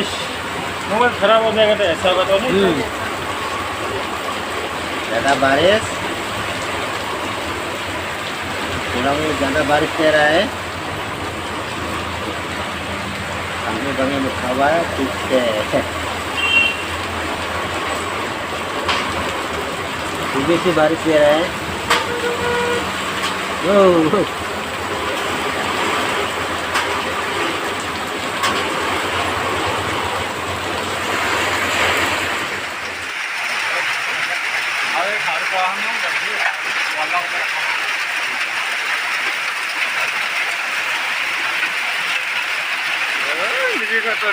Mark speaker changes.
Speaker 1: इस मोबाइल खराब हो जाएगा तो ऐसा होगा तो नहीं।
Speaker 2: ज़्यादा बारिश, थोड़ा बहुत ज़्यादा बारिश दे रहा है। सामने बगल में लिखा हुआ है ठीक है। धीमी सी बारिश दे रहा है। ओह,
Speaker 1: अरे घर को हम लोग बैठे वाला का तो